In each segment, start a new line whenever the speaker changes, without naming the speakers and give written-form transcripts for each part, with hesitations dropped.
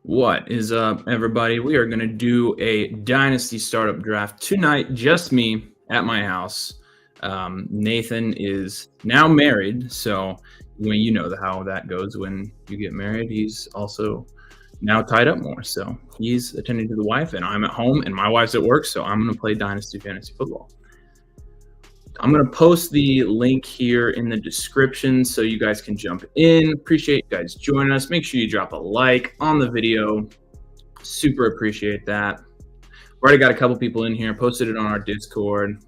What is up, everybody? We are going to do a Dynasty startup draft tonight, just me at my house. Nathan is now married, so you know how that goes when you get married. He's also now tied up more, so he's attending to the wife, and I'm at home, and my wife's at work, so I'm going to play Dynasty Fantasy Football. I'm going to post the link here in the description so you guys can jump in. Appreciate you guys joining us. Make sure you drop a like on the video. Super appreciate that. Already got a couple people in here. Posted it on our Discord.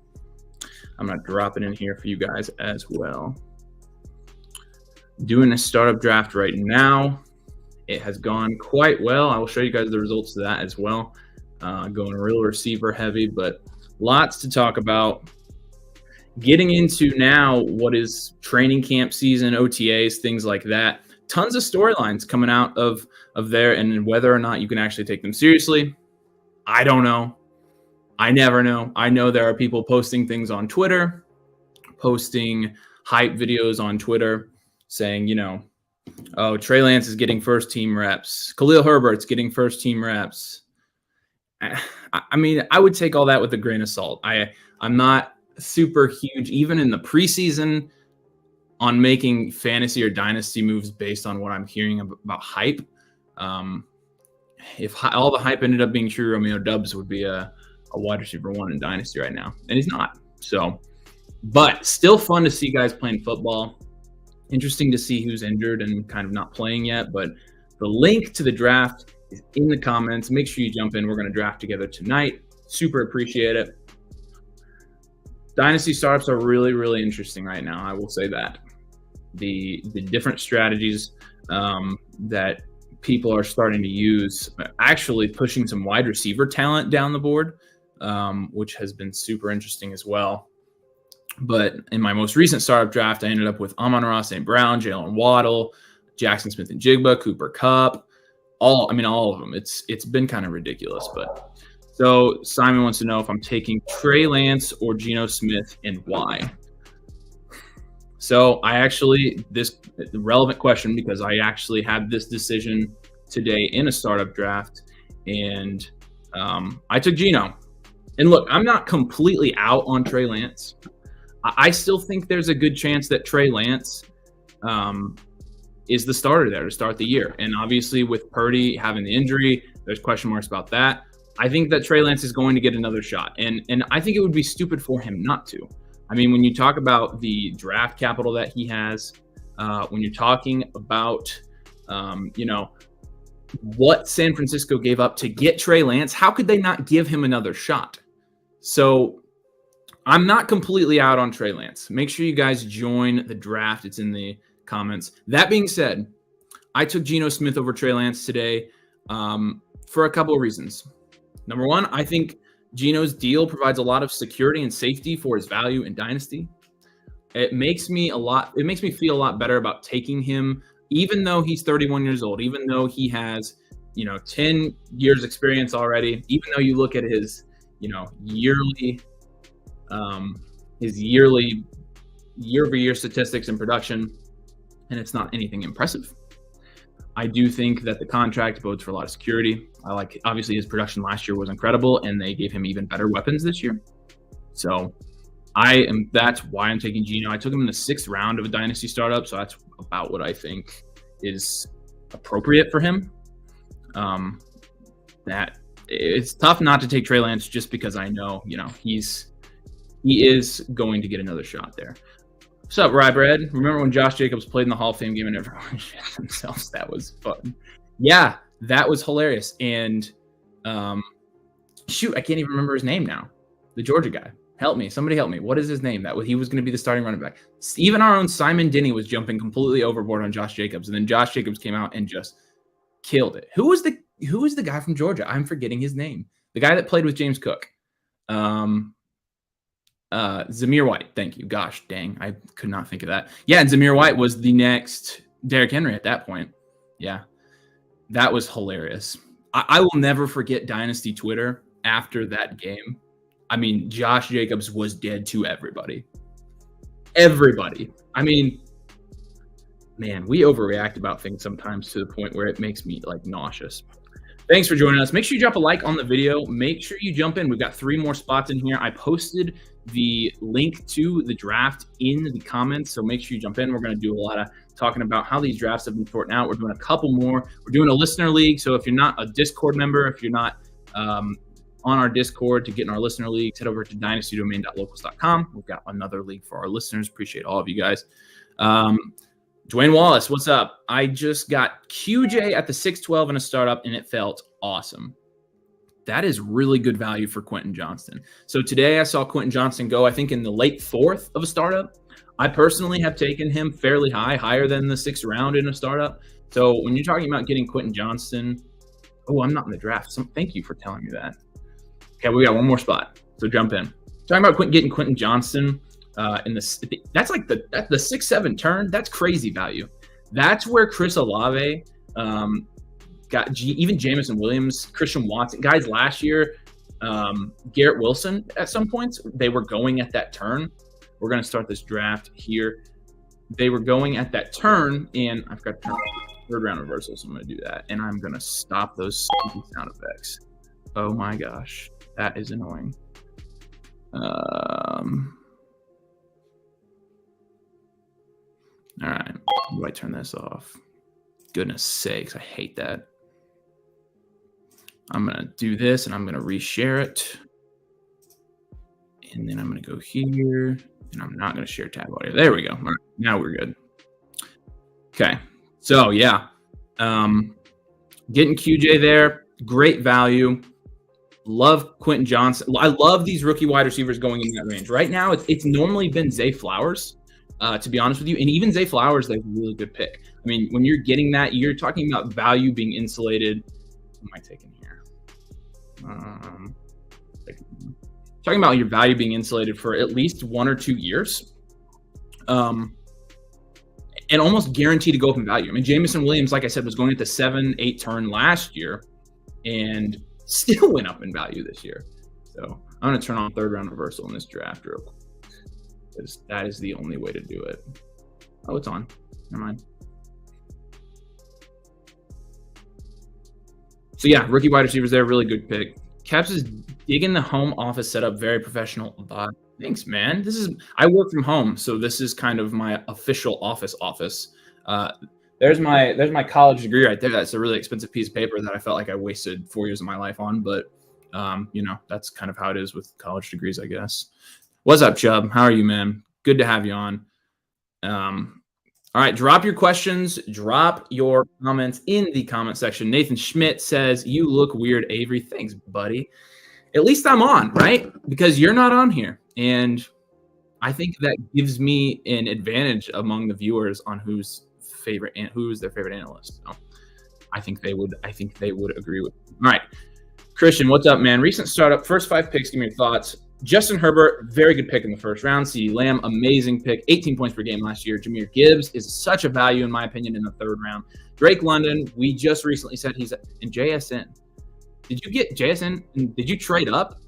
I'm going to drop it in here for you guys as well. Doing a startup draft right now. It has gone quite well. I will show you guys the results of that as well. Going real receiver heavy, but lots to talk about. Getting into now what is training camp season, OTAs, things like that. Tons of storylines coming out of there, and whether or not you can actually take them seriously, I don't know. I never know. I know there are people posting things on Twitter, posting hype videos on Twitter saying, oh, Trey Lance is getting first team reps. Khalil Herbert's getting first team reps. I mean, I would take all that with a grain of salt. I'm not super huge, even in the preseason, on making fantasy or dynasty moves based on what I'm hearing about hype. If all the hype ended up being true, Romeo Doubs would be a wide receiver one in dynasty right now, and he's not. So, but still fun to see guys playing football. Interesting to see who's injured and kind of not playing yet. But the link to the draft is in the comments. Make sure you jump in. We're going to draft together tonight. Super appreciate it. Dynasty startups are really, really interesting right now. I will say that the different strategies that people are starting to use, actually pushing some wide receiver talent down the board, which has been super interesting as well. But in my most recent startup draft, I ended up with Amon-Ra St. Brown, Jalen Waddle, Jackson Smith and Jigba, Cooper Kupp, all of them. It's been kind of ridiculous, but. So Simon wants to know if I'm taking Trey Lance or Geno Smith and why. So this relevant question, because I actually had this decision today in a startup draft, and I took Geno. And look, I'm not completely out on Trey Lance. I still think there's a good chance that Trey Lance is the starter there to start the year. And obviously with Purdy having the injury, there's question marks about that. I think that Trey Lance is going to get another shot, and I think it would be stupid for him not to. I mean, when you talk about the draft capital that he has, when you're talking about, what San Francisco gave up to get Trey Lance, how could they not give him another shot? So I'm not completely out on Trey Lance. Make sure you guys join the draft. It's in the comments. That being said, I took Geno Smith over Trey Lance today for a couple of reasons. Number one, I think Geno's deal provides a lot of security and safety for his value in Dynasty. It makes me feel a lot better about taking him, even though he's 31 years old, even though he has, 10 years experience already, even though you look at his, yearly year-over-year statistics and production, and it's not anything impressive. I do think that the contract bodes for a lot of security. Obviously his production last year was incredible, and they gave him even better weapons this year. So that's why I'm taking Geno. I took him in the 6th round of a dynasty startup, so that's about what I think is appropriate for him. That it's tough not to take Trey Lance just because I know, he is going to get another shot there. What's up, Rybread? Remember when Josh Jacobs played in the Hall of Fame game and everyone shit themselves? That was fun. Yeah, that was hilarious. And shoot, I can't even remember his name now. The Georgia guy. Help me. Somebody help me. What is his name? He was going to be the starting running back. Even our own Simon Denny was jumping completely overboard on Josh Jacobs. And then Josh Jacobs came out and just killed it. Who was the guy from Georgia? I'm forgetting his name. The guy that played with James Cook. Zamir White. Thank you. Gosh, dang. I could not think of that. Yeah, and Zamir White was the next Derrick Henry at that point. Yeah, that was hilarious. I will never forget Dynasty Twitter after that game. I mean, Josh Jacobs was dead to everybody. Everybody. I mean, man, we overreact about things sometimes to the point where it makes me like nauseous. Thanks for joining us. Make sure you drop a like on the video. Make sure you jump in. We've got 3 more spots in here. I posted the link to the draft in the comments, so make sure you jump in. We're going to do a lot of talking about how these drafts have been sorting out. We're doing a couple more. We're doing a listener league, so if you're not a Discord member, if you're not on our Discord to get in our listener league, head over to dynastydomain.locals.com. We've got another league for our listeners. Appreciate all of you guys. Dwayne Wallace, what's up? I just got QJ at the 612 in a startup, and it felt awesome. That is really good value for Quentin Johnston. So today I saw Quentin Johnston go, I think, in the late 4th of a startup. I personally have taken him fairly high, higher than the 6th round in a startup. So when you're talking about getting Quentin Johnston, oh, I'm not in the draft. Thank you for telling me that. Okay, we got one more spot, so jump in. Talking about getting Quentin Johnston. That's like the 6-7 turn. That's crazy value. That's where Chris Olave got even Jameson Williams, Christian Watson, guys last year, Garrett Wilson at some points, they were going at that turn. We're going to start this draft here. They were going at that turn, and I've got third round reversal, so I'm going to do that. And I'm going to stop those stupid sound effects. Oh my gosh, that is annoying. All right, how do I turn this off? Goodness sakes, I hate that. I'm going to do this, and I'm going to reshare it. And then I'm going to go here, and I'm not going to share tab audio. There we go. All right, now we're good. Okay, so yeah, getting QJ there, great value. Love Quentin Johnson. I love these rookie wide receivers going in that range. Right now, it's normally been Zay Flowers, to be honest with you. And even Zay Flowers, they're a really good pick. I mean, when you're getting that, you're talking about value being insulated. What am I taking here? Talking about your value being insulated for at least 1 or 2 years. And almost guaranteed to go up in value. I mean, Jameson Williams, like I said, was going at the 7-8 turn last year and still went up in value this year. So I'm going to turn on 3rd round reversal in this draft real quick, because that is the only way to do it. Oh, it's on. Never mind. So yeah, rookie wide receivers there, really good pick. Caps is digging the home office setup, very professional. Thanks, man. I work from home, so this is kind of my official office. There's my college degree right there. That's a really expensive piece of paper that I felt like I wasted 4 years of my life on, but that's kind of how it is with college degrees, I guess. What's up, Chubb? How are you, man? Good to have you on. All right, drop your questions, drop your comments in the comment section. Nathan Schmidt says, "You look weird, Avery." Thanks, buddy. At least I'm on, right? Because you're not on here. And I think that gives me an advantage among the viewers on who's their favorite analyst. So I think they would agree with me. All right. Christian, what's up, man? Recent startup, first 5 picks. Give me your thoughts. Justin Herbert, very good pick in the 1st round. CeeDee Lamb, amazing pick, 18 points per game last year. Jahmyr Gibbs is such a value, in my opinion, in the 3rd round. Drake London, we just recently said he's in JSN. Did you get JSN? Did you trade up?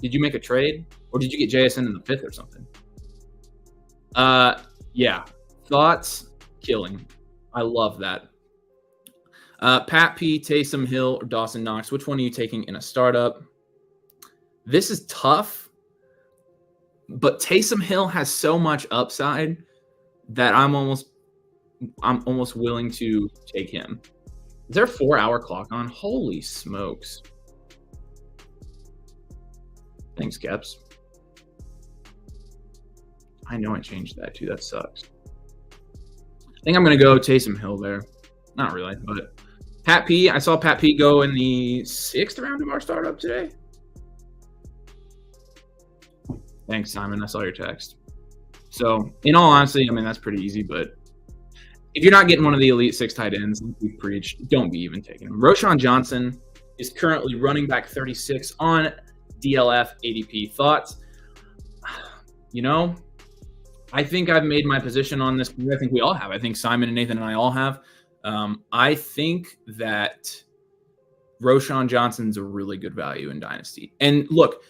Did you make a trade? Or did you get JSN in the 5th or something? Yeah. Thoughts? Killing. I love that. Pat P, Taysom Hill, or Dawson Knox. Which one are you taking in a startup? This is tough. But Taysom Hill has so much upside that I'm almost willing to take him. Is there a 4-hour clock on? Holy smokes. Thanks, Keps. I know I changed that too. That sucks. I think I'm going to go Taysom Hill there. Not really, but Pat P. I saw Pat P go in the 6th round of our startup today. Thanks, Simon. I saw your text. So, in all honesty, I mean, that's pretty easy, but if you're not getting one of the elite 6 tight ends, like we preached, don't be even taking him. Roshan Johnson is currently running back 36 on DLF ADP. Thoughts? I think I've made my position on this. I think we all have. I think Simon and Nathan and I all have. I think that Roshan Johnson's a really good value in Dynasty. And look,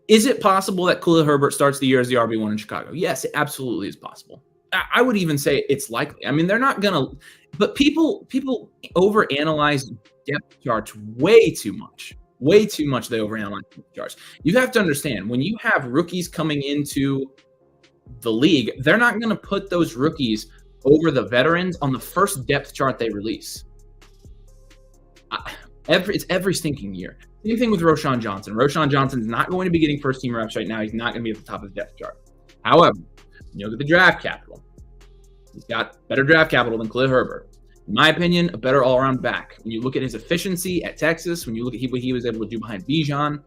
is it possible that Khalil Herbert starts the year as the RB1 in Chicago? Yes, it absolutely is possible. I would even say it's likely. I mean, they're not going to, but people overanalyze depth charts way too much. Way too much they overanalyze depth charts. You have to understand, when you have rookies coming into the league, they're not going to put those rookies over the veterans on the first depth chart they release. It's every stinking year. Same thing with Roshan Johnson. Roshan Johnson's not going to be getting first-team reps right now. He's not going to be at the top of the depth chart. However, when you look at the draft capital, he's got better draft capital than Khalil Herbert. In my opinion, a better all-around back. When you look at his efficiency at Texas, when you look at what he was able to do behind Bijan,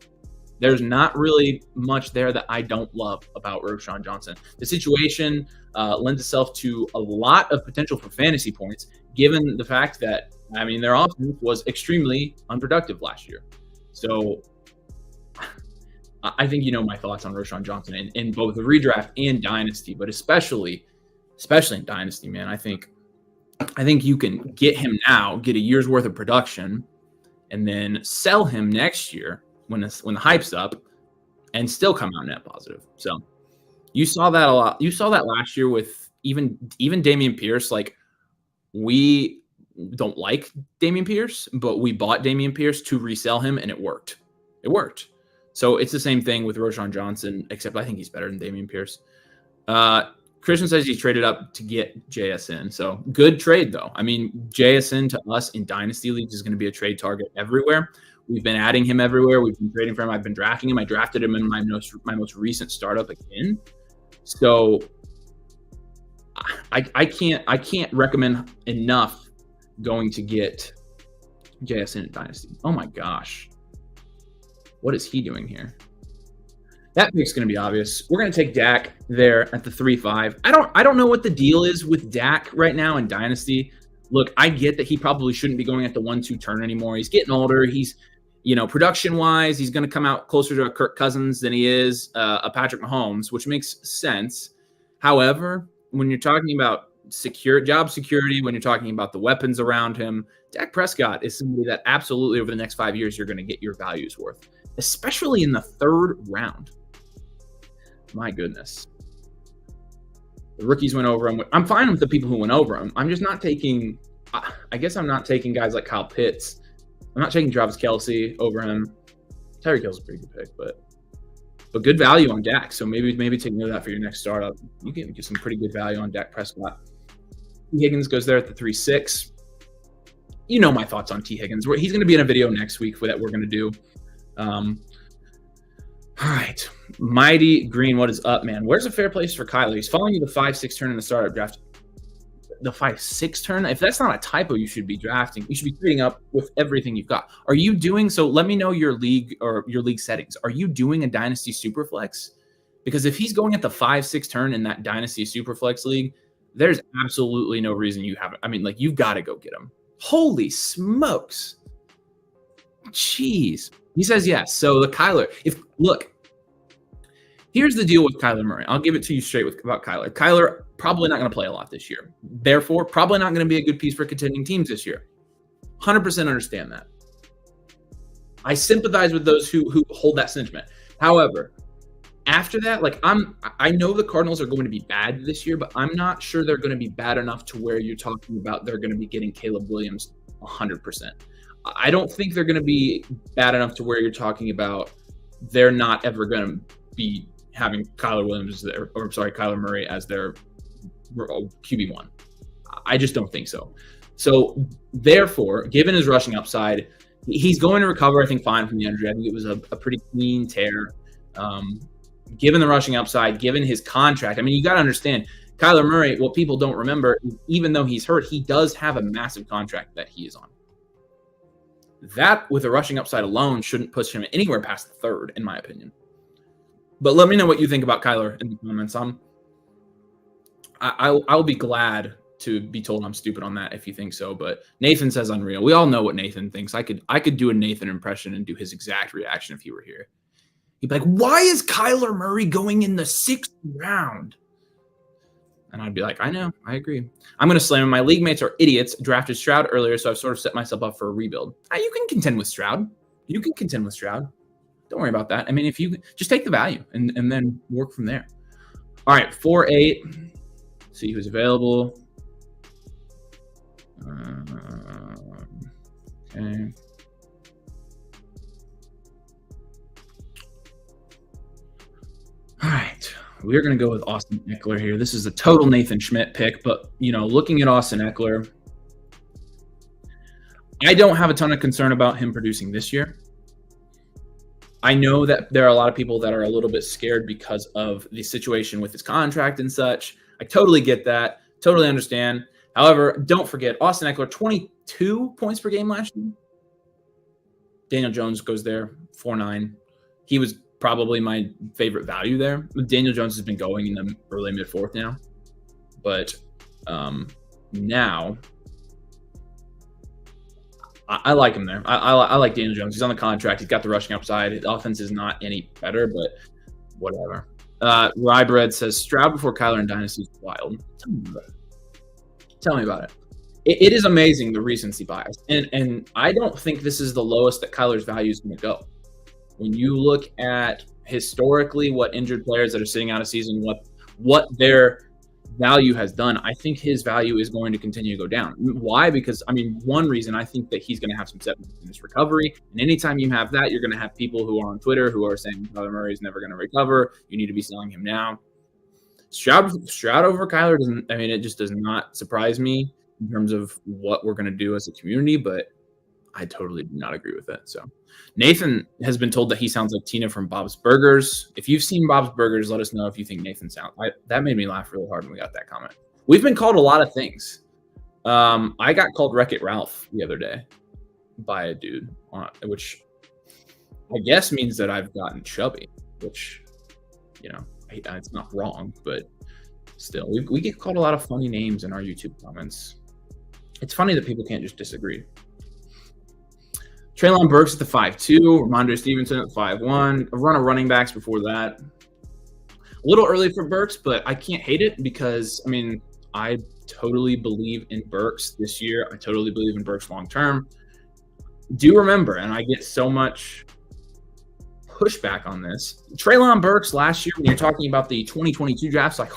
there's not really much there that I don't love about Roshan Johnson. The situation lends itself to a lot of potential for fantasy points, given the fact that, I mean, their offense was extremely unproductive last year. So I think you know my thoughts on Roshan Johnson in both the redraft and Dynasty, but especially in Dynasty, man. I think you can get him now, get a year's worth of production, and then sell him next year when the hype's up, and still come out net positive. So you saw that a lot. You saw that last year with even Dameon Pierce. Like, we don't like Dameon Pierce, but we bought Dameon Pierce to resell him, and it worked. It worked. So it's the same thing with Roshan Johnson, except I think he's better than Dameon Pierce. Christian says he traded up to get JSN. So good trade, though. I mean, JSN to us in Dynasty leagues is going to be a trade target everywhere. We've been adding him everywhere. We've been trading for him. I've been drafting him. I drafted him in my most recent startup again. So I can't recommend enough going to get JSN in Dynasty. Oh my gosh. What is he doing here? That pick's going to be obvious. We're going to take Dak there at the 3-5. I don't know what the deal is with Dak right now in Dynasty. Look, I get that he probably shouldn't be going at the 1-2 turn anymore. He's getting older. He's, production-wise, he's going to come out closer to a Kirk Cousins than he is a Patrick Mahomes, which makes sense. However, when you're talking about job security, when you're talking about the weapons around him, Dak Prescott is somebody that absolutely over the next 5 years you're going to get your values worth, especially in the third round. My goodness. The rookies went over him. I'm fine with the people who went over him. I'm just not taking – I guess I'm not taking guys like Kyle Pitts. I'm not taking Travis Kelce over him. Tyreek Hill's a pretty good pick, but good value on Dak. So maybe take note of that for your next startup. You can get some pretty good value on Dak Prescott. T. Higgins goes there at the 3-6. You know my thoughts on T. Higgins. He's going to be in a video next week that we're going to do. All right. Mighty Green, what is up, man? Where's a fair place for Kyler? He's following you the 5-6 turn in the startup draft. The 5-6 turn? If that's not a typo, you should be drafting. You should be trading up with everything you've got. Are you doing so? Let me know your league or your league settings. Are you doing a Dynasty Superflex? Because if he's going at the 5-6 turn in that Dynasty Superflex league, there's absolutely no reason you haven't. I mean, like, you've got to go get him. Holy smokes. Jeez. He says yes. So the Kyler, here's the deal with Kyler Murray. I'll give it to you straight about Kyler. Kyler probably not going to play a lot this year. Therefore, probably not going to be a good piece for contending teams this year. 100% understand that. I sympathize with those who hold that sentiment. However, after that, I know the Cardinals are going to be bad this year, but I'm not sure they're going to be bad enough to where you're talking about they're going to be getting Caleb Williams 100%. I don't think they're going to be bad enough to where you're talking about they're not ever going to be having Kyler Murray as their QB1. I just don't think so. So therefore, given his rushing upside, he's going to recover, I think, fine from the injury. I think it was a pretty clean tear. Given the rushing upside, given his contract, I mean, you got to understand, Kyler Murray, what people don't remember, even though he's hurt, he does have a massive contract that he is on. That, with a rushing upside alone, shouldn't push him anywhere past the third, in my opinion. But let me know what you think about Kyler in the comments. I'll be glad to be told I'm stupid on that if you think so. But Nathan says unreal. We all know what Nathan thinks. I could do a Nathan impression and do his exact reaction if he were here. He'd be like, "Why is Kyler Murray going in the 6th round?" And I'd be like, "I know, I agree. I'm going to slam him. My league mates are idiots. Drafted Stroud earlier, so I've sort of set myself up for a rebuild." You can contend with Stroud. Don't worry about that. I mean, if you just take the value and then work from there. All right, 4-8. See who's available. Okay. All right. We're going to go with Austin Ekeler here. This is a total Nathan Schmidt pick, but, looking at Austin Ekeler, I don't have a ton of concern about him producing this year. I know that there are a lot of people that are a little bit scared because of the situation with his contract and such. I totally get that. Totally understand. However, don't forget, Austin Ekeler, 22 points per game last year. Daniel Jones goes there, 4.9. He was probably my favorite value there. Daniel Jones has been going in the early mid-fourth now. But now, I like him there. I like Daniel Jones. He's on the contract. He's got the rushing upside. His offense is not any better, but whatever. Rybread says, Stroud before Kyler in Dynasty is wild. Tell me about it. It is amazing, the recency bias. And I don't think this is the lowest that Kyler's value is going to go. When you look at historically what injured players that are sitting out a season, what their value has done, I think his value is going to continue to go down. Why? Because, one reason, I think that he's going to have some setbacks in his recovery. And anytime you have that, you're going to have people who are on Twitter who are saying Kyler Murray is never going to recover. You need to be selling him now. Stroud over Kyler doesn't, it just does not surprise me in terms of what we're going to do as a community, but I totally do not agree with it. So Nathan has been told that he sounds like Tina from Bob's Burgers. If you've seen Bob's Burgers, let us know if you think Nathan sounds. That made me laugh really hard when we got that comment. We've been called a lot of things. I got called Wreck-It Ralph the other day by a dude, which I guess means that I've gotten chubby, which, it's not wrong, but still, we get called a lot of funny names in our YouTube comments. It's funny that people can't just disagree. Treylon Burks at the 5.2, Ramondre Stevenson at 5.1. A run of running backs before that. A little early for Burks, but I can't hate it because, I totally believe in Burks this year. I totally believe in Burks long term. Do remember, and I get so much pushback on this, Treylon Burks last year, when you're talking about the 2022 draft cycle,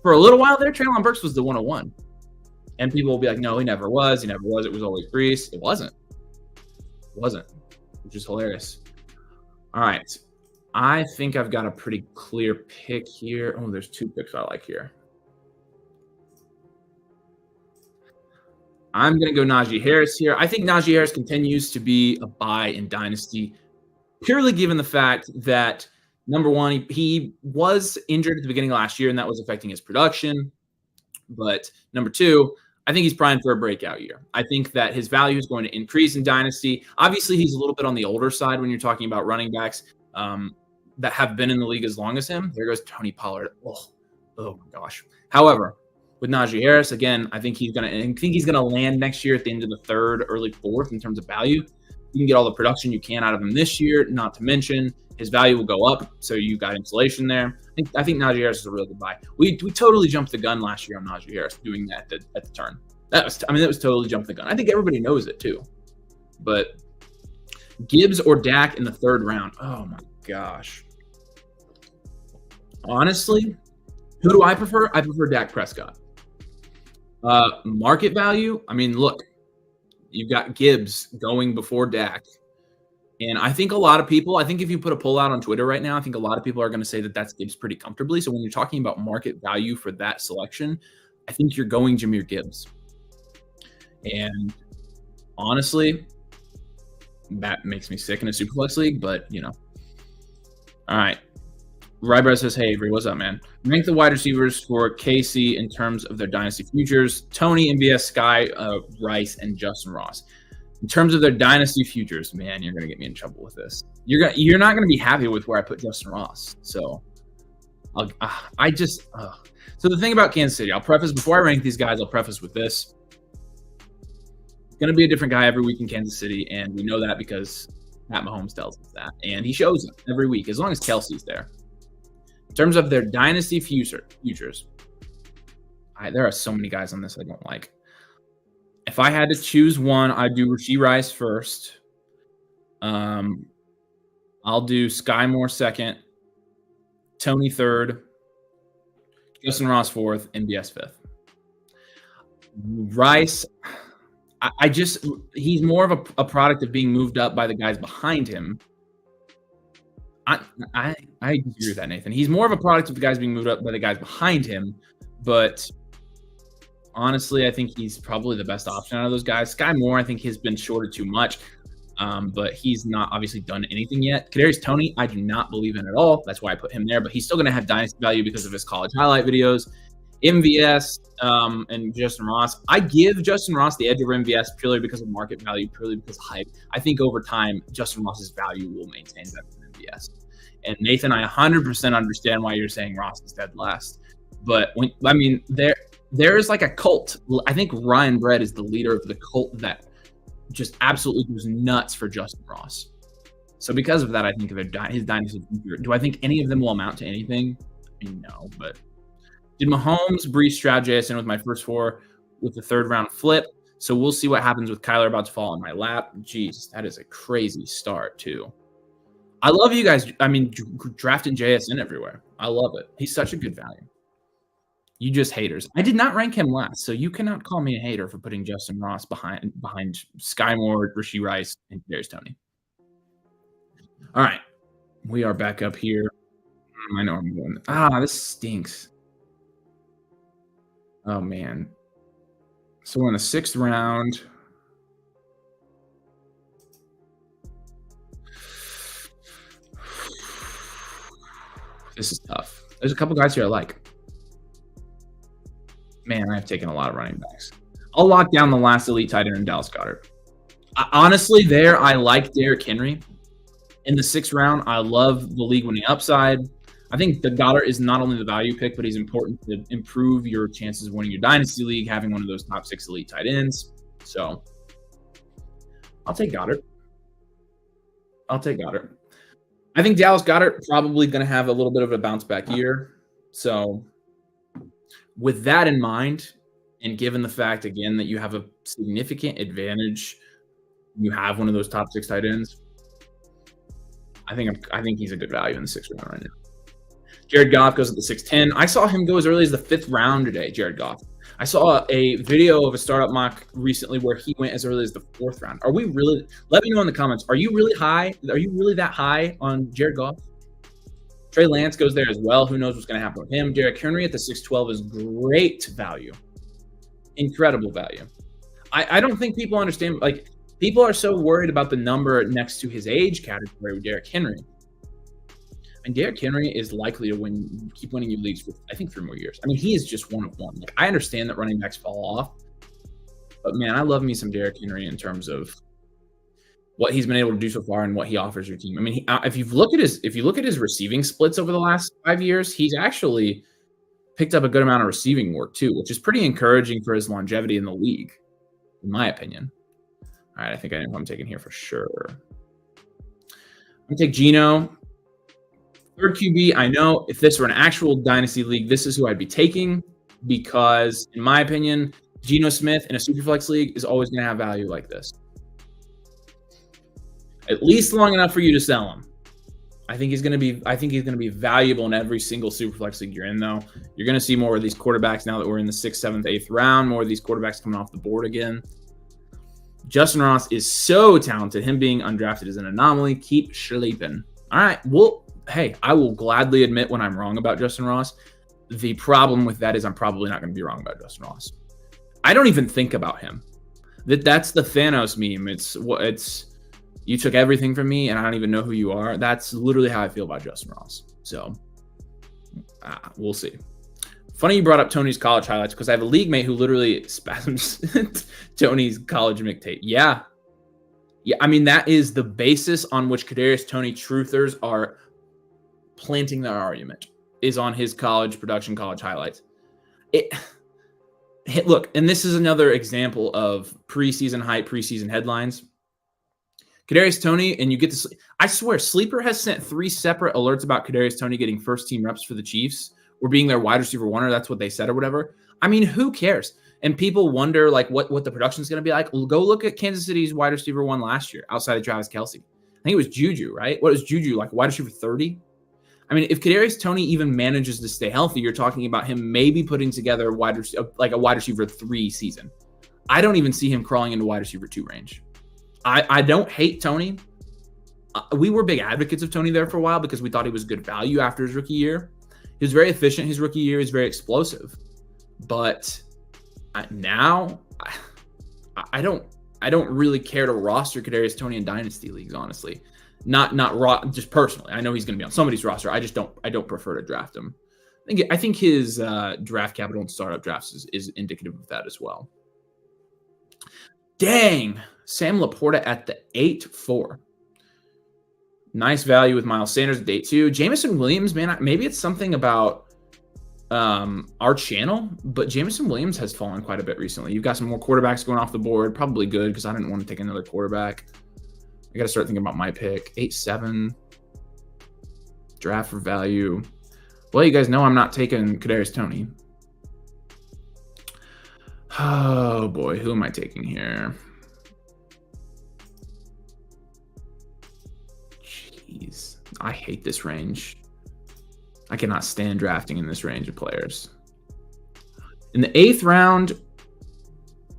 for a little while there, Treylon Burks was the 101. And people will be like, no, he never was. It was always Brees. It wasn't, which is hilarious. All right. I think I've got a pretty clear pick here. Oh, there's two picks I like here. I'm going to go Naji Harris here. I think Naji Harris continues to be a buy in Dynasty, purely given the fact that, number one, he was injured at the beginning of last year, and that was affecting his production. But number two, I think he's primed for a breakout year. I think that his value is going to increase in Dynasty. Obviously, he's a little bit on the older side when you're talking about running backs that have been in the league as long as him. There goes Tony Pollard. Oh my gosh. However, with Naji Harris, again, I think he's gonna land next year at the end of the third, early fourth in terms of value. You can get all the production you can out of him this year. Not to mention his value will go up, so you got insulation there. I think Naji Harris is a really good buy. We totally jumped the gun last year on Naji Harris doing that at the turn. That was totally jumped the gun. I think everybody knows it too. But Gibbs or Dak in the third round. Oh my gosh. Honestly, who do I prefer? I prefer Dak Prescott. Market value. Look, you've got Gibbs going before Dak. And I think if you put a poll out on Twitter right now, I think a lot of people are going to say that that's Gibbs pretty comfortably. So when you're talking about market value for that selection, I think you're going Jahmyr Gibbs. And honestly, that makes me sick in a Superflex league, but All right. Rybread says, hey, Avery, what's up, man? Rank the wide receivers for KC in terms of their dynasty futures. Tony, MVS, Sky, Rice, and Justin Ross. In terms of their dynasty futures, man, you're going to get me in trouble with this. You're not going to be happy with where I put Justin Ross. So So the thing about Kansas City, before I rank these guys, I'll preface with this. It's going to be a different guy every week in Kansas City, and we know that because Pat Mahomes tells us that. And he shows it every week, as long as Kelsey's there. In terms of their dynasty futures, there are so many guys on this I don't like. If I had to choose one, I'd do Rashee Rice first. I'll do Sky Moore second, Tony third, Justin Ross fourth, and MVS fifth. Rice, he's more of a product of being moved up by the guys behind him. I agree with that, Nathan. He's more of a product of the guys being moved up by the guys behind him, but honestly, I think he's probably the best option out of those guys. Sky Moore, I think, has been shorted too much, but he's not obviously done anything yet. Kadarius Toney, I do not believe in at all. That's why I put him there, but he's still going to have dynasty value because of his college highlight videos. MVS and Justin Ross. I give Justin Ross the edge over MVS purely because of market value, purely because of hype. I think over time, Justin Ross's value will maintain better than MVS. And Nathan, I 100% understand why you're saying Ross is dead last. But there is like a cult. I think Ryan Brett is the leader of the cult that just absolutely goes nuts for Justin Ross. So because of that, I think his dynasty. Do I think any of them will amount to anything? No, but did Mahomes, Brees, Stroud, JSN with my first 4 with the 3rd round flip? So we'll see what happens with Kyler about to fall in my lap. Jeez, that is a crazy start too. I love you guys. Drafting JSN everywhere. I love it. He's such a good value. You just haters. I did not rank him last, so you cannot call me a hater for putting Justin Ross behind Sky Moore, Rashee Rice, and Kadarius Toney. All right, we are back up here. I know I'm going. This stinks. Oh man. So we're in the 6th round. This is tough. There's a couple guys here I like. Man, I've taken a lot of running backs. I'll lock down the last elite tight end in Dallas Goedert. Honestly, I like Derrick Henry. In the 6th round, I love the league-winning upside. I think the Goedert is not only the value pick, but he's important to improve your chances of winning your dynasty league, having one of those top 6 elite tight ends. So I'll take Goedert. I think Dallas Goedert probably going to have a little bit of a bounce back year. So with that in mind, and given the fact, again, that you have a significant advantage, you have one of those top 6 tight ends, I think he's a good value in the 6th round right now. Jared Goff goes at the 6'10". I saw him go as early as the 5th round today, Jared Goff. I saw a video of a startup mock recently where he went as early as the 4th round. Are we really – let me know in the comments. Are you really high? Are you really that high on Jared Goff? Trey Lance goes there as well. Who knows what's going to happen with him? Derrick Henry at the 6'12" is great value. Incredible value. I don't think people understand – like, people are so worried about the number next to his age category with Derrick Henry. And Derrick Henry is likely to keep winning you leagues for, I think, 3 more years. He is just one of one. Like, I understand that running backs fall off, but man, I love me some Derrick Henry in terms of what he's been able to do so far and what he offers your team. If you look at his receiving splits over the last 5 years, he's actually picked up a good amount of receiving work too, which is pretty encouraging for his longevity in the league, in my opinion. All right, I think I know who I'm taking here for sure. I'm going to take Geno. 3rd QB, I know if this were an actual dynasty league, this is who I'd be taking because, in my opinion, Geno Smith in a Superflex league is always going to have value like this. At least long enough for you to sell him. I think he's going to be valuable in every single Superflex league you're in, though. You're going to see more of these quarterbacks now that we're in the 6th, 7th, 8th round, more of these quarterbacks coming off the board again. Justin Ross is so talented. Him being undrafted is an anomaly. Keep sleeping. All right, hey, I will gladly admit when I'm wrong about Justin Ross. The problem with that is I'm probably not going to be wrong about Justin Ross. I don't even think about him. That's the Thanos meme. It's you took everything from me and I don't even know who you are. That's literally how I feel about Justin Ross. So we'll see. Funny you brought up Tony's college highlights because I have a league mate who literally spasms Tony's college mixtape. Yeah, that is the basis on which Kadarius Toney truthers are planting their argument, is on his college production, college highlights. Look, and this is another example of preseason hype, preseason headlines. Kadarius Toney, and you get this. I swear, Sleeper has sent 3 separate alerts about Kadarius Toney getting first-team reps for the Chiefs or being their wide receiver 1, or that's what they said or whatever. Who cares? And people wonder like what the production is going to be like. Well, go look at Kansas City's wide receiver 1 last year outside of Travis Kelce. I think it was Juju, right? What was Juju, like wide receiver 30? I mean, if Kadarius Toney even manages to stay healthy, you're talking about him maybe putting together a wide receiver 3 season. I don't even see him crawling into wide receiver 2 range. I don't hate Toney. We were big advocates of Toney there for a while because we thought he was good value after his rookie year. He was very efficient his rookie year. He's very explosive. But now I don't really care to roster Kadarius Toney in dynasty leagues, honestly. Not just personally. I know he's going to be on somebody's roster. I don't prefer to draft him. I think his draft capital in startup drafts is indicative of that as well. Dang, Sam Laporta at the 8-4. Nice value with Miles Sanders at day 2. Jameson Williams, man, maybe it's something about our channel, but Jameson Williams has fallen quite a bit recently. You've got some more quarterbacks going off the board. Probably good because I didn't want to take another quarterback. I got to start thinking about my pick. 8-7. Draft for value. Well, you guys know I'm not taking Kadarius Toney. Oh, boy. Who am I taking here? Jeez. I hate this range. I cannot stand drafting in this range of players. In the 8th round,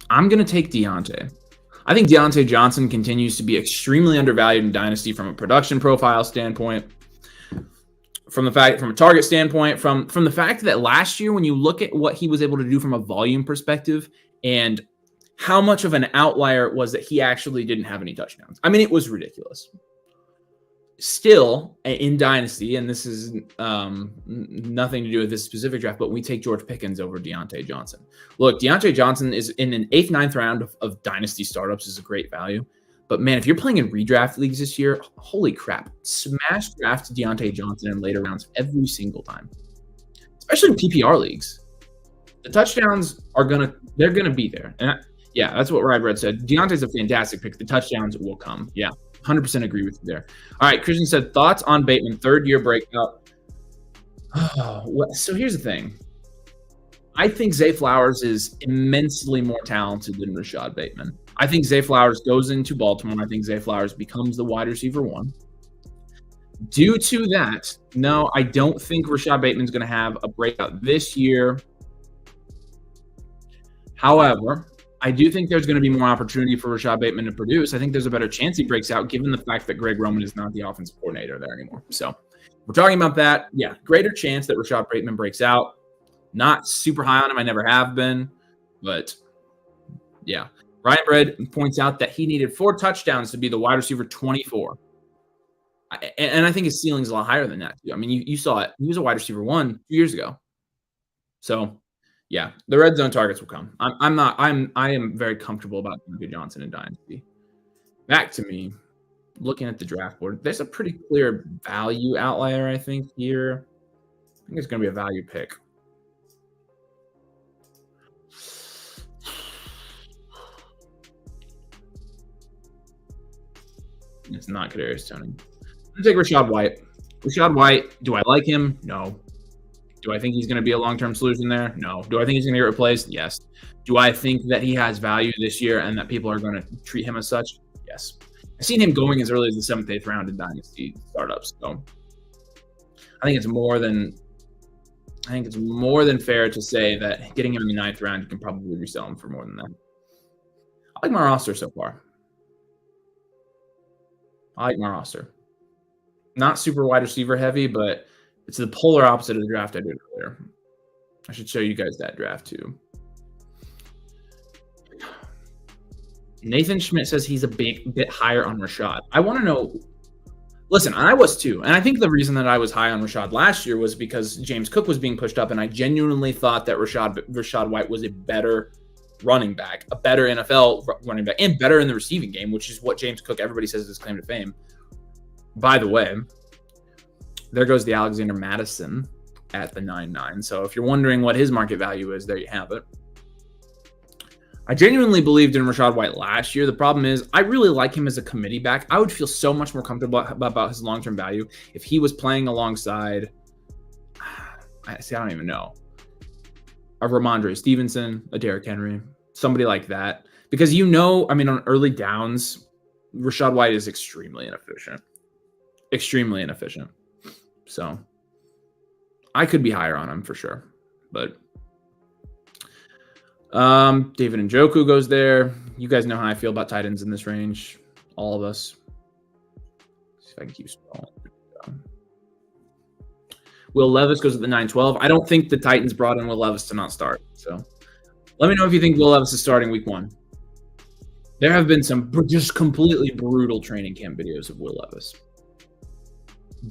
I'm going to take Deontay. I think Deontay Johnson continues to be extremely undervalued in Dynasty from a production profile standpoint, from a target standpoint, from the fact that last year, when you look at what he was able to do from a volume perspective and how much of an outlier it was that he actually didn't have any touchdowns. I mean, it was ridiculous. Still, in Dynasty, and this is nothing to do with this specific draft, but we take George Pickens over Deontay Johnson. Look, Deontay Johnson is in an 8th, 9th round of Dynasty startups is a great value. But, man, if you're playing in redraft leagues this year, holy crap. Smash draft Deontay Johnson in later rounds every single time, especially in PPR leagues. The touchdowns they're going to be there. And yeah, that's what Rybread said. Deontay's a fantastic pick. The touchdowns will come. Yeah. 100% agree with you there. All right, Christian said, thoughts on Bateman, 3rd-year breakout. So here's the thing. I think Zay Flowers is immensely more talented than Rashad Bateman. I think Zay Flowers goes into Baltimore. I think Zay Flowers becomes the wide receiver 1. Due to that, no, I don't think Rashad Bateman's going to have a breakout this year. However, I do think there's going to be more opportunity for Rashad Bateman to produce. I think there's a better chance he breaks out given the fact that Greg Roman is not the offensive coordinator there anymore. So we're talking about that. Yeah, greater chance that Rashad Bateman breaks out. Not super high on him. I never have been. But, yeah. Ryan Bread points out that he needed 4 touchdowns to be the wide receiver 24. And I think his ceiling's a lot higher than that, too. I mean, you saw it. He was a wide receiver 1 2 years ago. So, yeah, the red zone targets will come. I am very comfortable about Deontay Johnson and Dynasty. Back to me, looking at the draft board, there's a pretty clear value outlier, I think, here. I think it's going to be a value pick. It's not Kadarius Toney. I'm going to take Rashad White. Rashad White, do I like him? No. Do I think he's going to be a long-term solution there? No. Do I think he's going to get replaced? Yes. Do I think that he has value this year and that people are going to treat him as such? Yes. I've seen him going as early as the 7th, 8th round in Dynasty startups. So I think it's more than fair to say that getting him in the 9th round, you can probably resell him for more than that. I like my roster so far. Not super wide receiver heavy, but it's the polar opposite of the draft I did earlier. I should show you guys that draft too. Nathan Schmidt says he's a bit higher on Rashad. I want to know. Listen, I was too. And I think the reason that I was high on Rashad last year was because James Cook was being pushed up, and I genuinely thought that Rashad White was a better running back, a better NFL running back, and better in the receiving game, which is what James Cook, everybody says, is his claim to fame. By the way, there goes the Alexander Madison at the 9-9. So if you're wondering what his market value is, there you have it. I genuinely believed in Rashad White last year. The problem is I really like him as a committee back. I would feel so much more comfortable about his long-term value if he was playing alongside, I don't even know, a Ramondre Stevenson, a Derrick Henry, somebody like that. Because on early downs, Rashad White is extremely inefficient. So, I could be higher on him for sure. But David Njoku goes there. You guys know how I feel about tight ends in this range. All of us. See if I can keep scrolling. Will Levis goes at the 9-12. I don't think the Titans brought in Will Levis to not start. So let me know if you think Will Levis is starting week 1. There have been some just completely brutal training camp videos of Will Levis.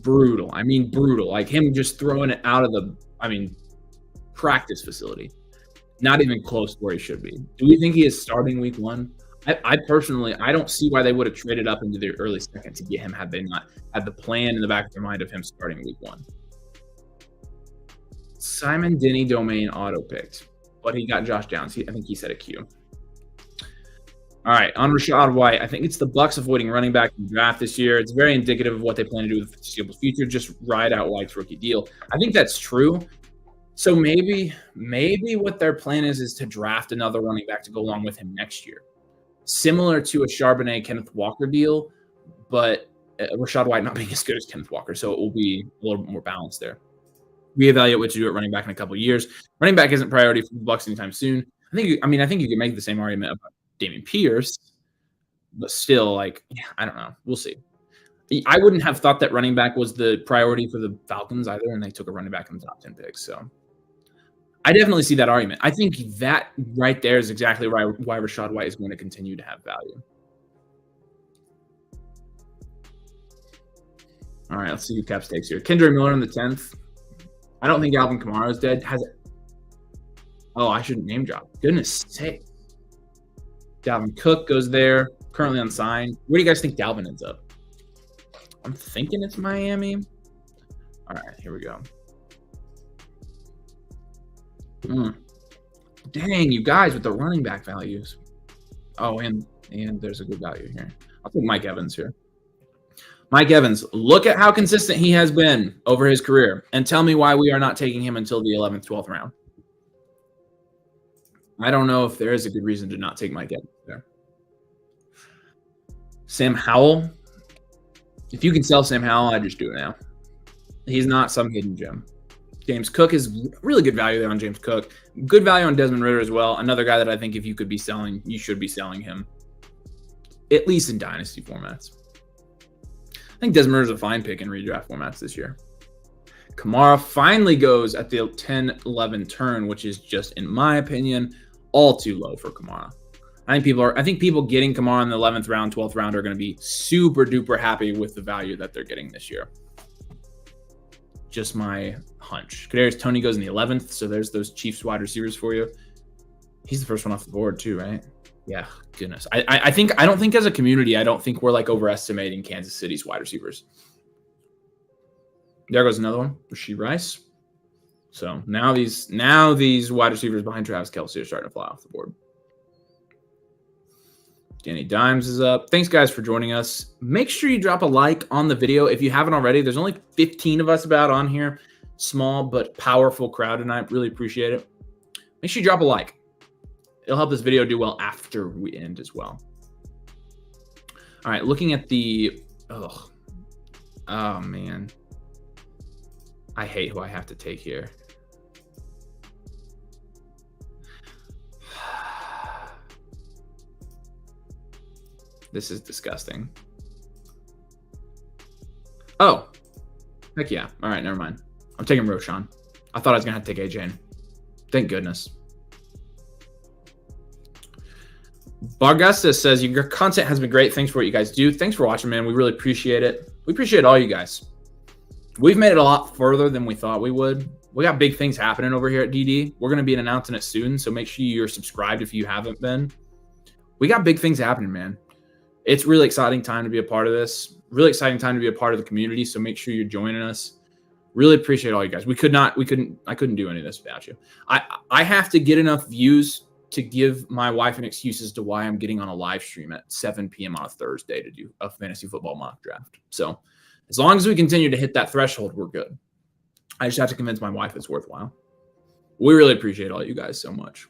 Brutal. I mean, brutal. Like him just throwing it out of the, practice facility. Not even close to where he should be. Do we think he is starting week 1? I personally, I don't see why they would have traded up into the early second to get him had they not had the plan in the back of their mind of him starting week 1. Simon Denny Domain auto picked, but he got Josh Downs. I think he said a Q. All right, on Rachaad White, I think it's the Bucs avoiding running back in the draft this year. It's very indicative of what they plan to do with the foreseeable future. Just ride out White's rookie deal. I think that's true. So maybe what their plan is to draft another running back to go along with him next year, similar to a Charbonnet Kenneth Walker deal, but Rachaad White not being as good as Kenneth Walker, so it will be a little bit more balanced there. Reevaluate what to do at running back in a couple of years. Running back isn't priority for the Bucs anytime soon. I think you can make the same argument about Dameon Pierce, but still, I don't know. We'll see. I wouldn't have thought that running back was the priority for the Falcons either, and they took a running back in the top 10 picks. So I definitely see that argument. I think that right there is exactly why Rachaad White is going to continue to have value. All right, let's see who Caps takes here. Kendre Miller in the 10th. I don't think Alvin Kamara is dead. Oh, I shouldn't name drop. Goodness sake. Dalvin Cook goes there, currently unsigned. Where do you guys think Dalvin ends up? I'm thinking it's Miami. All right, here we go. Dang, you guys with the running back values. Oh, and there's a good value here. I'll take Mike Evans here. Mike Evans, look at how consistent he has been over his career, and tell me why we are not taking him until the 11th, 12th round. I don't know if there is a good reason to not take Mike Evans there. Sam Howell. If you can sell Sam Howell, I'd just do it now. He's not some hidden gem. James Cook is really good value there on James Cook. Good value on Desmond Ridder as well. Another guy that I think if you could be selling, you should be selling him, at least in Dynasty formats. I think Desmond Ridder is a fine pick in redraft formats this year. Kamara finally goes at the 10-11 turn, which is just, in my opinion, all too low for Kamara. I think people getting Kamara in the 11th round, 12th round are going to be super duper happy with the value that they're getting this year. Just my hunch. Kadarius Toney goes in the 11th, so there's those Chiefs wide receivers for you. He's the first one off the board too, right? Yeah, goodness. I don't think as a community, I don't think we're overestimating Kansas City's wide receivers. There goes another one, Rashee Rice. So now these wide receivers behind Travis Kelce are starting to fly off the board. Danny Dimes is up. Thanks, guys, for joining us. Make sure you drop a like on the video if you haven't already. There's only 15 of us about on here. Small but powerful crowd tonight. Really appreciate it. Make sure you drop a like. It'll help this video do well after we end as well. All right, looking at the... Oh, man. I hate who I have to take here. This is disgusting. Oh, heck yeah. All right, never mind. I'm taking Roshan. I thought I was going to have to take AJ. Thank goodness. Bargusta says, your content has been great. Thanks for what you guys do. Thanks for watching, man. We really appreciate it. We appreciate all you guys. We've made it a lot further than we thought we would. We got big things happening over here at DD. We're going to be announcing it soon, so make sure you're subscribed if you haven't been. We got big things happening, man. It's really exciting time to be a part of this. Really exciting time to be a part of the community, so make sure you're joining us. Really appreciate all you guys. I couldn't do any of this without you. I have to get enough views to give my wife an excuse as to why I'm getting on a live stream at 7 p.m. on a Thursday to do a fantasy football mock draft. So as long as we continue to hit that threshold, we're good. I just have to convince my wife it's worthwhile. We really appreciate all you guys so much.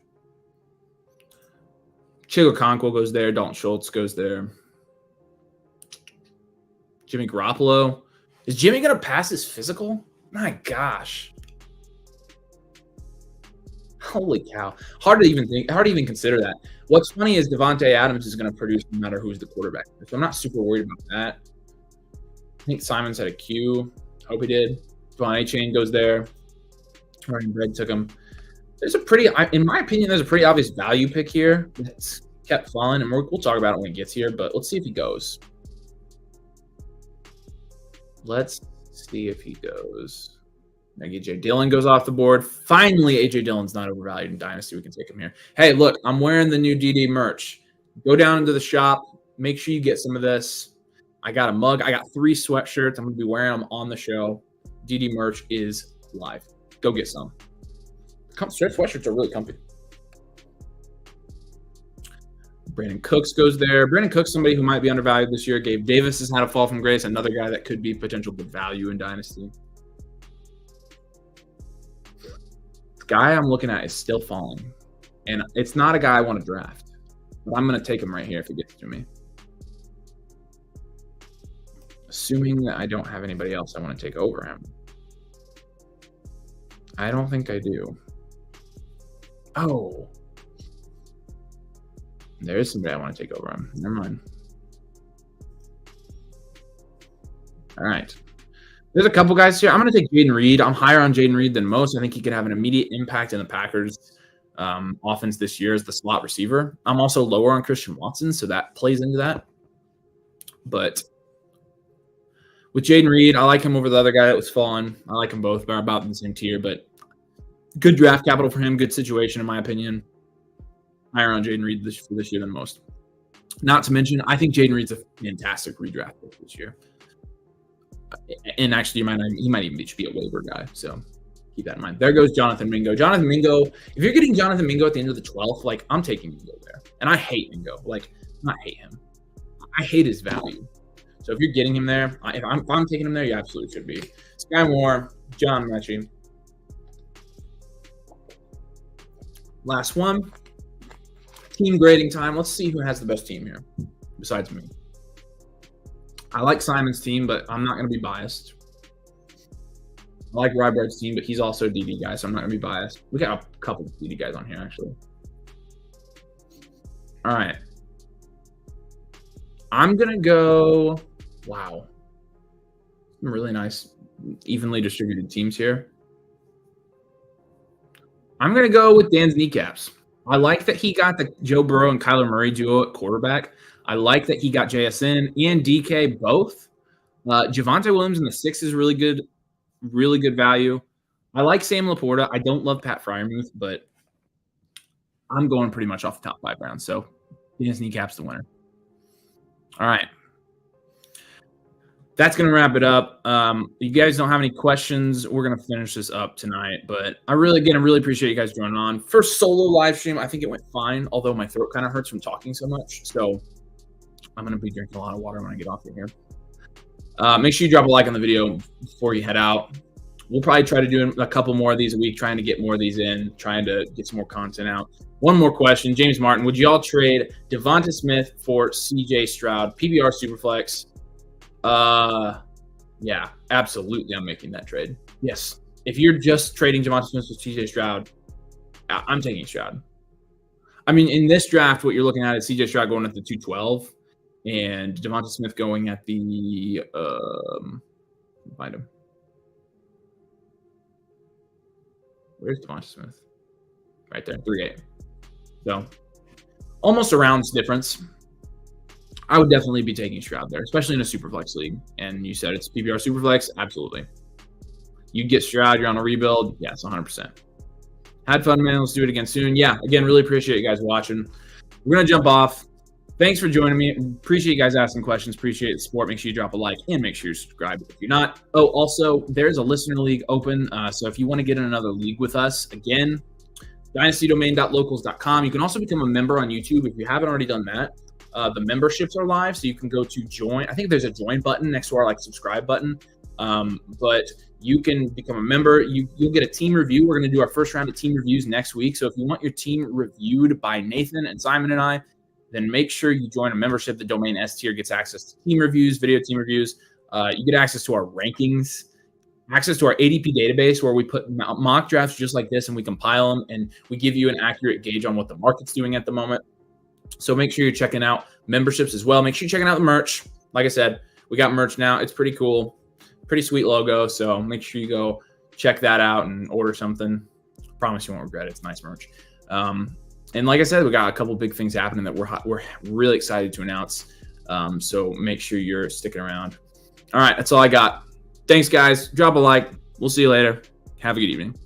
Chigo Conquo goes there. Dalton Schultz goes there. Jimmy Garoppolo. Is Jimmy going to pass his physical? My gosh. Holy cow. Hard to even consider that. What's funny is Devontae Adams is going to produce no matter who's the quarterback. So I'm not super worried about that. I think Simons had a Q. Hope he did. Devon A-Chain goes there. Ryan Bread took him. There's a pretty, in my opinion, there's a pretty obvious value pick here that's kept falling, and we'll talk about it when it gets here, but let's see if he goes. Let's see if he goes. AJ Dillon goes off the board. Finally, AJ Dillon's not overvalued in Dynasty. We can take him here. Hey, look, I'm wearing the new DD merch. Go down into the shop. Make sure you get some of this. I got a mug. I got 3 sweatshirts. I'm going to be wearing them on the show. DD merch is live. Go get some. Straight sweatshirts are really comfy. Brandon Cooks goes there. Brandon Cooks, somebody who might be undervalued this year. Gabe Davis has had a fall from grace. Another guy that could be potential good value in Dynasty. The guy I'm looking at is still falling. And it's not a guy I want to draft. But I'm going to take him right here if he gets to me. Assuming that I don't have anybody else I want to take over him. I don't think I do. Oh. There is somebody I want to take over him. Never mind. All right. There's a couple guys here. I'm going to take Jaden Reed. I'm higher on Jaden Reed than most. I think he could have an immediate impact in the Packers offense this year as the slot receiver. I'm also lower on Christian Watson, so that plays into that. But with Jaden Reed, I like him over the other guy that was falling. I like them both. They're about in the same tier, but good draft capital for him. Good situation, in my opinion. Higher on Jaden Reed for this year than most. Not to mention, I think Jaden Reed's a fantastic redraft pick this year. And actually, he might even be a waiver guy. So keep that in mind. There goes Jonathan Mingo. Jonathan Mingo, if you're getting Jonathan Mingo at the end of the 12th, like, I'm taking Mingo there. And I hate Mingo. Like, not hate him. I hate his value. So if you're getting him there, if I'm taking him there, you absolutely should be. Sky Moore, John Mechie. Last one. Team grading time. Let's see who has the best team here besides me. I like Simon's team, but I'm not going to be biased. I like Rybread's team, but he's also a DD guy, so I'm not going to be biased. We got a couple of DD guys on here, actually. All right. I'm going to go... Wow. Some really nice, evenly distributed teams here. I'm going to go with Dan's kneecaps. I like that he got the Joe Burrow and Kyler Murray duo at quarterback. I like that he got JSN and DK both. Javonte Williams in the 6 is really good value. I like Sam Laporta. I don't love Pat Freiermuth, but I'm going pretty much off the top 5 rounds. So Dan's kneecaps the winner. All right. That's going to wrap it up. You guys don't have any questions. We're going to finish this up tonight. But I really appreciate you guys joining on. First solo live stream, I think it went fine, although my throat kind of hurts from talking so much. So I'm going to be drinking a lot of water when I get off of here. Make sure you drop a like on the video before you head out. We'll probably try to do a couple more of these a week, trying to get more of these in, trying to get some more content out. One more question. James Martin, would you all trade Devonta Smith for CJ Stroud? PBR Superflex. Yeah, absolutely. I'm making that trade. Yes. If you're just trading Devonta Smith with CJ Stroud, I'm taking Stroud. I mean, in this draft, what you're looking at is CJ Stroud going at the 212 and Devonta Smith going at the, find him. Where's Devonta Smith? Right there, 3-8. So almost a round's difference. I would definitely be taking Stroud there, especially in a Superflex league. And you said it's PPR Superflex? Absolutely. You get Stroud, you're on a rebuild. Yes, 100%. Had fun, man. Let's do it again soon. Yeah, again, really appreciate you guys watching. We're going to jump off. Thanks for joining me. Appreciate you guys asking questions. Appreciate the support. Make sure you drop a like and make sure you subscribe if you're not. Oh, also, there's a listener league open. So if you want to get in another league with us, again, dynastydomain.locals.com. You can also become a member on YouTube if you haven't already done that. The memberships are live, so you can go to join. I think there's a join button next to our subscribe button. But you can become a member. You'll get a team review. We're going to do our first round of team reviews next week. So if you want your team reviewed by Nathan and Simon and I, then make sure you join a membership. The Domain S tier gets access to team reviews, video team reviews. You get access to our rankings. access to our ADP database where we put mock drafts just like this and we compile them and we give you an accurate gauge on what the market's doing at the moment. So make sure you're checking out memberships as well. Make sure you're checking out the merch. Like I said, we got merch now. It's pretty cool, pretty sweet logo. So make sure you go check that out and order something. Promise you won't regret it. It's nice merch. And like I said, we got a couple big things happening that we're really excited to announce. So make sure you're sticking around. All right, that's all I got. Thanks, guys. Drop a like. We'll see you later. Have a good evening.